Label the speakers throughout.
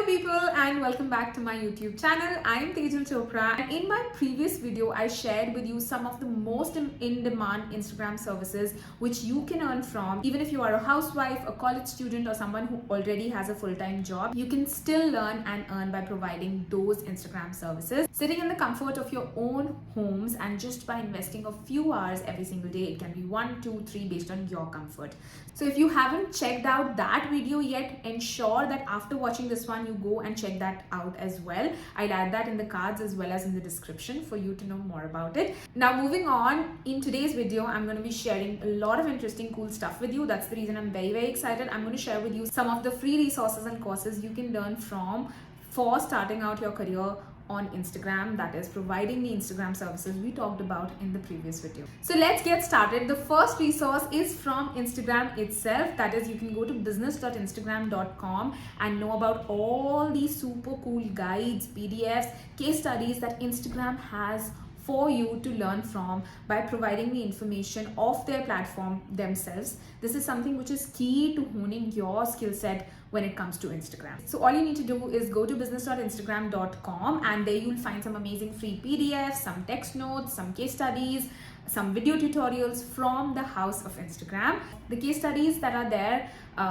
Speaker 1: Hello people and welcome back to my YouTube channel. I am Tejal Chopra, and in my previous video I shared with you some of the most in-demand Instagram services which you can earn from. Even if you are a housewife, a college student, or someone who already has a full-time job, you can still learn and earn by providing those Instagram services, sitting in the comfort of your own homes and just by investing a few hours every single day. It can be 1, 2, 3 based on your comfort. So if you haven't checked out that video yet, ensure that after watching this one you go and check that out as well. I'll add that in the cards as well as in the description for you to know more about it. Now moving on, in today's video I'm going to be sharing a lot of interesting cool stuff with you. That's the reason I'm very excited. I'm going to share with you some of the free resources and courses you can learn from for starting out your career on Instagram, that is providing the Instagram services we talked about in the previous video. So let's get started. The first resource is from Instagram itself, that is you can go to business.instagram.com and know about all these super cool guides, PDFs, case studies that Instagram has for you to learn from by providing the information of their platform themselves. This is something which is key to honing your skill set when it comes to Instagram. So all you need to do is go to business.instagram.com and there you'll find some amazing free PDFs, some text notes, some case studies, some video tutorials from the house of Instagram. The case studies that are there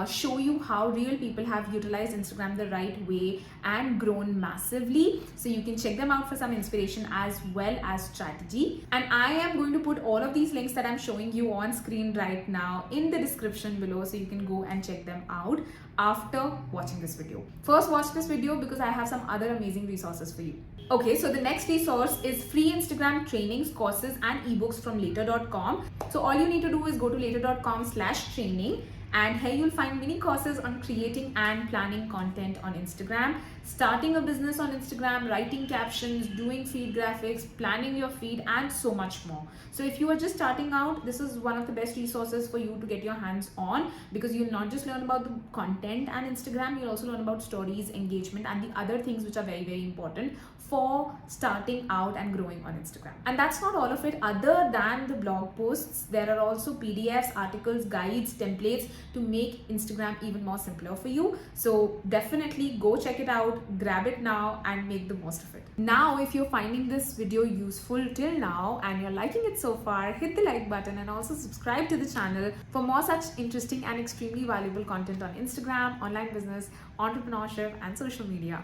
Speaker 1: show you how real people have utilized Instagram the right way and grown massively. So you can check them out for some inspiration as well as strategy. And I am going to put all of these links that I'm showing you on screen right now in the description below, so you can go and check them out after watching this video. First, watch this video because I have some other amazing resources for you. Okay, so the next resource is free Instagram trainings, courses and ebooks from later.com. So all you need to do is go to later.com/training, and here you'll find mini courses on creating and planning content on Instagram, starting a business on Instagram, writing captions, doing feed graphics, planning your feed, and so much more. So if you are just starting out, this is one of the best resources for you to get your hands on, because you'll not just learn about the content and Instagram, you'll also learn about stories, engagement, and the other things which are very important for starting out and growing on Instagram. And that's not all of it. Other than the blog posts, there are also PDFs, articles, guides, templates to make Instagram even more simpler for you. So definitely go check it out, grab it now and make the most of it. Now, if you're finding this video useful till now and you're liking it so far, hit the like button and also subscribe to the channel for more such interesting and extremely valuable content on Instagram, online business, entrepreneurship and social media.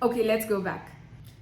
Speaker 1: Okay, let's go back.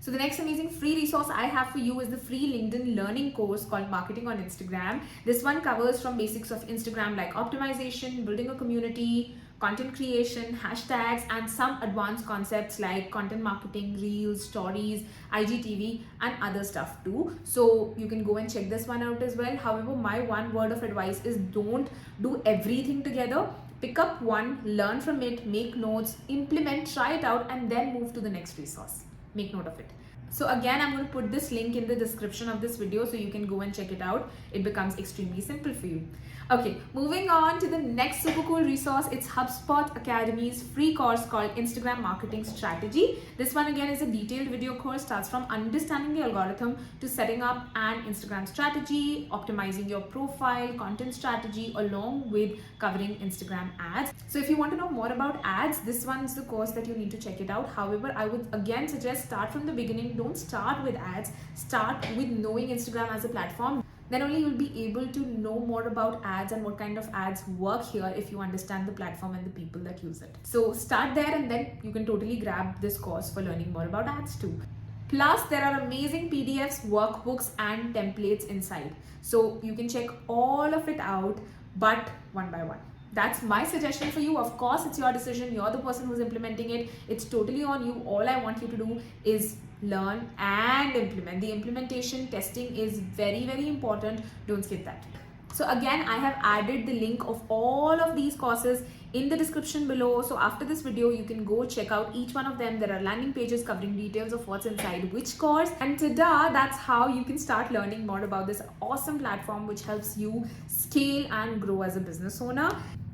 Speaker 1: So the next amazing free resource I have for you is the free LinkedIn learning course called Marketing on Instagram. This one covers from basics of Instagram like optimization, building a community, content creation, hashtags, and some advanced concepts like content marketing, reels, stories, IGTV, and other stuff too. So you can go and check this one out as well. However, my one word of advice is don't do everything together. Pick up one, learn from it, make notes, implement, try it out, and then move to the next resource. Make note of it. So again, I'm going to put this link in the description of this video so you can go and check it out. It becomes extremely simple for you. Okay, moving on to the next super cool resource. It's HubSpot Academy's free course called Instagram Marketing Strategy. This one again is a detailed video course, starts from understanding the algorithm to setting up an Instagram strategy, optimizing your profile, content strategy, along with covering Instagram ads. So if you want to know more about ads, this one's the course that you need to check it out. However, I would again suggest start from the beginning. Don't start with ads. Start with knowing Instagram as a platform. Then only you'll be able to know more about ads and what kind of ads work here if you understand the platform and the people that use it. So start there and then you can totally grab this course for learning more about ads too. Plus, there are amazing PDFs, workbooks, and templates inside. So you can check all of it out, but one by one. That's my suggestion for you. Of course, it's your decision. You're the person who's implementing it. It's totally on you. All I want you to do is learn and implement. The implementation testing is very important. Don't skip that. So again, I have added the link of all of these courses in the description below. So after this video, you can go check out each one of them. There are landing pages covering details of what's inside which course. And ta-da, that's how you can start learning more about this awesome platform which helps you scale and grow as a business owner.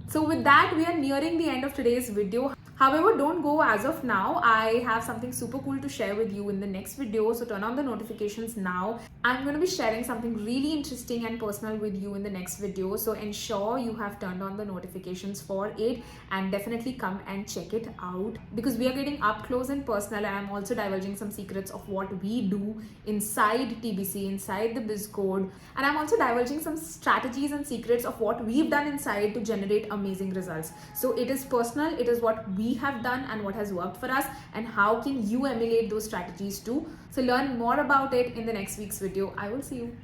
Speaker 1: So with that, we are nearing the end of today's video. However, don't go as of now. I have something super cool to share with you in the next video, so turn on the notifications now. I'm going to be sharing something really interesting and personal with you in the next video, so ensure you have turned on the notifications for it and definitely come and check it out, because we are getting up close and personal, and I'm also divulging some secrets of what we do inside TBC, inside the Biz Code, and I'm also divulging some strategies and secrets of what we've done inside to generate amazing results. So it is personal, it is what we have done and what has worked for us, and how can you emulate those strategies too. So learn more about it in the next week's video. I will see you.